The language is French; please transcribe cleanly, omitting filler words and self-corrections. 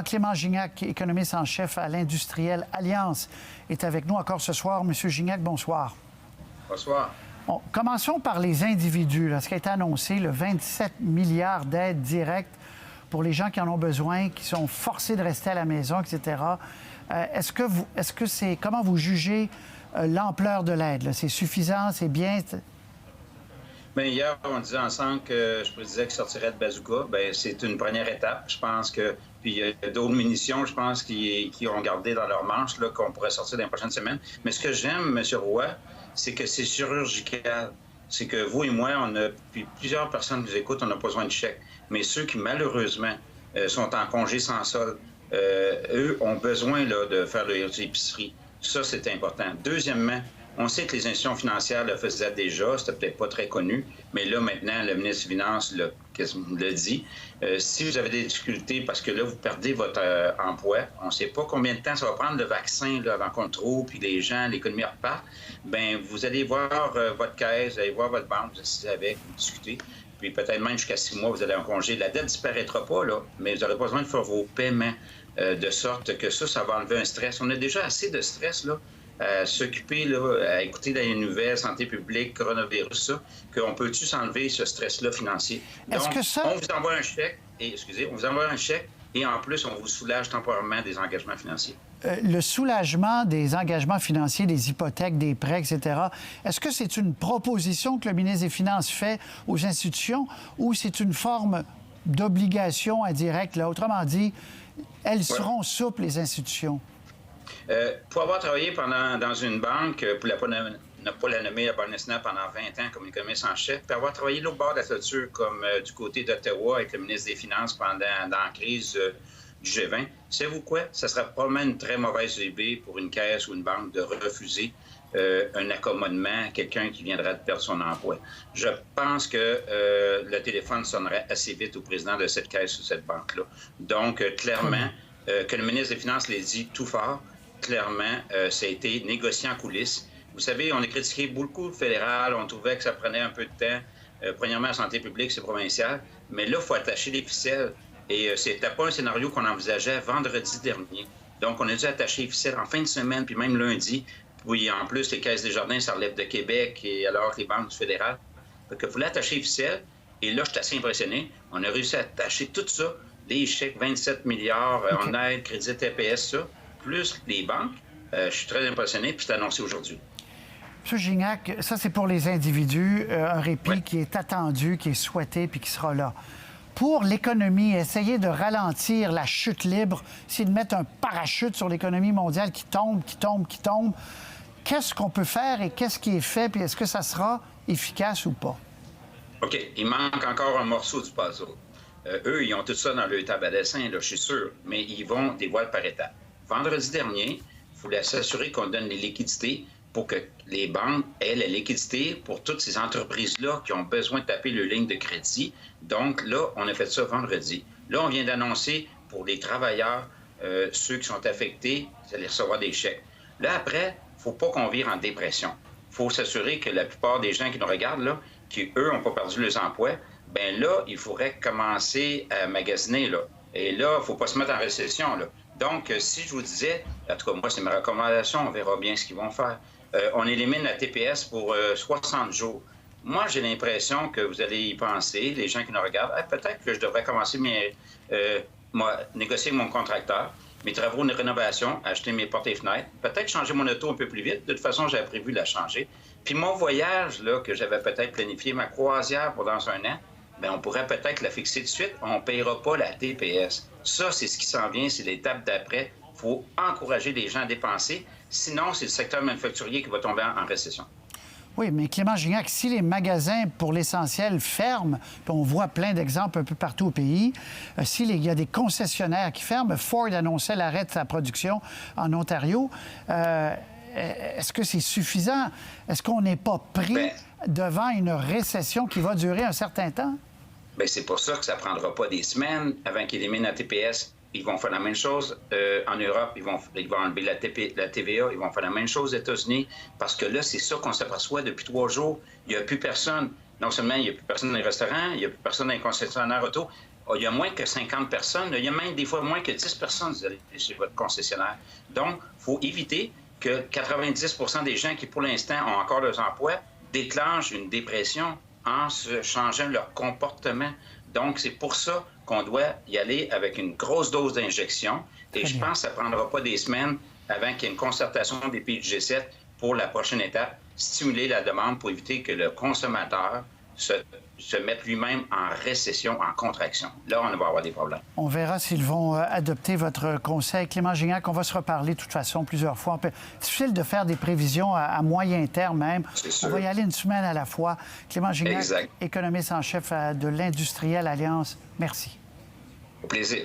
Clément Gignac, économiste en chef à l'Industrielle Alliance, est avec nous encore ce soir. Monsieur Gignac, bonsoir. Bonsoir. Bon, commençons par les individus. Là, ce qui a été annoncé, le 27 milliards d'aides directes pour les gens qui en ont besoin, qui sont forcés de rester à la maison, etc. Comment vous jugez l'ampleur de l'aide? C'est suffisant, c'est bien? Bien, hier, on disait ensemble que je prédisais qu'il sortirait de bazooka. Bien, c'est une première étape. Je pense que... Puis il y a d'autres munitions, je pense, qui ont gardé dans leur manche, là, qu'on pourrait sortir dans les prochaines semaines. Mais ce que j'aime, M. Roy, c'est que c'est chirurgical. C'est que vous et moi, puis plusieurs personnes nous écoutent, on n'a pas besoin de chèques. Mais ceux qui, malheureusement, sont en congé sans solde, eux ont besoin là, de faire leur épicerie. Ça, c'est important. Deuxièmement, on sait que les institutions financières le faisaient déjà, c'était peut-être pas très connu, mais là, maintenant, le ministre des Finances l'a dit. Si vous avez des difficultés parce que là, vous perdez votre emploi, on ne sait pas combien de temps ça va prendre le vaccin là, avant qu'on le trouve, puis les gens, l'économie repart, bien, vous allez voir votre caisse, vous allez voir votre banque, vous assisez avec, vous discutez, puis peut-être même jusqu'à 6 mois, vous allez en congé. La dette ne disparaîtra pas, là, mais vous n'aurez pas besoin de faire vos paiements de sorte que ça va enlever un stress. On a déjà assez de stress, là, à s'occuper, à écouter les nouvelles, santé publique, coronavirus, ça, qu'on peut-tu s'enlever ce stress-là financier? Donc, on vous envoie un chèque, et en plus, on vous soulage temporairement des engagements financiers. Le soulagement des engagements financiers, des hypothèques, des prêts, etc., est-ce que c'est une proposition que le ministre des Finances fait aux institutions ou c'est une forme d'obligation indirecte? Là, autrement dit, elles seront souples, les institutions? Pour avoir travaillé dans une banque, pour ne pas la nommer la Banque nationale pendant 20 ans comme économiste en chef, puis avoir travaillé l'autre bord de la clôture comme du côté d'Ottawa avec le ministre des Finances dans la crise du G20, savez-vous quoi? Ça sera probablement une très mauvaise idée pour une caisse ou une banque de refuser un accommodement à quelqu'un qui viendrait de perdre son emploi. Je pense que le téléphone sonnerait assez vite au président de cette caisse ou cette banque-là. Donc, clairement, que le ministre des Finances l'ait dit tout fort, clairement, ça a été négocié en coulisses. Vous savez, on a critiqué beaucoup le fédéral, on trouvait que ça prenait un peu de temps. Premièrement, la santé publique, c'est provincial, mais là, il faut attacher les ficelles. Et c'était pas un scénario qu'on envisageait vendredi dernier. Donc, on a dû attacher les ficelles en fin de semaine, puis même lundi. Puis en plus, les Caisses des Jardins, ça relève de Québec, et alors les banques du fédéral. Donc, il fallait attacher les ficelles. Et là, je suis assez impressionné. On a réussi à attacher tout ça, les chèques, 27 milliards en aide, crédit TPS, ça, plus les banques. Je suis très impressionné, puis c'est annoncé aujourd'hui. M. Gignac, ça, c'est pour les individus, un répit qui est attendu, qui est souhaité, puis qui sera là. Pour l'économie, essayer de ralentir la chute libre, c'est de mettre un parachute sur l'économie mondiale qui tombe. Qu'est-ce qu'on peut faire et qu'est-ce qui est fait, puis est-ce que ça sera efficace ou pas? OK. Il manque encore un morceau du puzzle. Eux, ils ont tout ça dans leur table à dessin, là, je suis sûr, mais ils vont des voiles par étapes. Vendredi dernier, il fallait s'assurer qu'on donne les liquidités pour que les banques aient la liquidité pour toutes ces entreprises-là qui ont besoin de taper leur ligne de crédit. Donc là, on a fait ça vendredi. Là, on vient d'annoncer pour les travailleurs, ceux qui sont affectés, vous allez recevoir des chèques. Là, après, il ne faut pas qu'on vire en dépression. Il faut s'assurer que la plupart des gens qui nous regardent, là, qui, eux, n'ont pas perdu leurs emplois, bien là, il faudrait commencer à magasiner, là. Et là, il ne faut pas se mettre en récession, là. Donc, si je vous disais, en tout cas, moi, c'est ma recommandation, on verra bien ce qu'ils vont faire. On élimine la TPS pour 60 jours. Moi, j'ai l'impression que vous allez y penser, les gens qui nous regardent, peut-être que je devrais commencer négocier avec mon contracteur, mes travaux de rénovation, acheter mes portes et fenêtres, peut-être changer mon auto un peu plus vite. De toute façon, j'avais prévu de la changer. Puis mon voyage, là, que j'avais peut-être planifié, ma croisière pour dans un an, bien, on pourrait peut-être la fixer tout de suite. On ne payera pas la TPS. Ça, c'est ce qui s'en vient, c'est l'étape d'après. Il faut encourager les gens à dépenser. Sinon, c'est le secteur manufacturier qui va tomber en récession. Oui, mais Clément Gignac, si les magasins, pour l'essentiel, ferment, puis on voit plein d'exemples un peu partout au pays, s'il y a des concessionnaires qui ferment, Ford annonçait l'arrêt de sa production en Ontario, est-ce que c'est suffisant? Est-ce qu'on n'est pas pris devant une récession qui va durer un certain temps? Bien, c'est pour ça que ça ne prendra pas des semaines avant qu'ils éliminent la TPS. Ils vont faire la même chose en Europe. Ils vont enlever la TVA. Ils vont faire la même chose aux États-Unis. Parce que là, c'est ça qu'on s'aperçoit depuis 3 jours. Il n'y a plus personne. Non seulement il n'y a plus personne dans les restaurants, il n'y a plus personne dans les concessionnaires auto. il y a moins que 50 personnes, il y a même des fois moins que 10 personnes chez votre concessionnaire. Donc, il faut éviter que 90 des gens qui, pour l'instant, ont encore leurs emplois, déclenchent une dépression en se changeant leur comportement. Donc, c'est pour ça qu'on doit y aller avec une grosse dose d'injection. Et je pense que ça ne prendra pas des semaines avant qu'il y ait une concertation des pays du G7 pour la prochaine étape, stimuler la demande pour éviter que le consommateur se mette lui-même en récession, en contraction. Là, on va avoir des problèmes. On verra s'ils vont adopter votre conseil. Clément Gignac, on va se reparler de toute façon plusieurs fois. C'est difficile de faire des prévisions à moyen terme même. On va y aller une semaine à la fois. Clément Gignac, économiste en chef de l'Industrielle Alliance, merci. Au plaisir.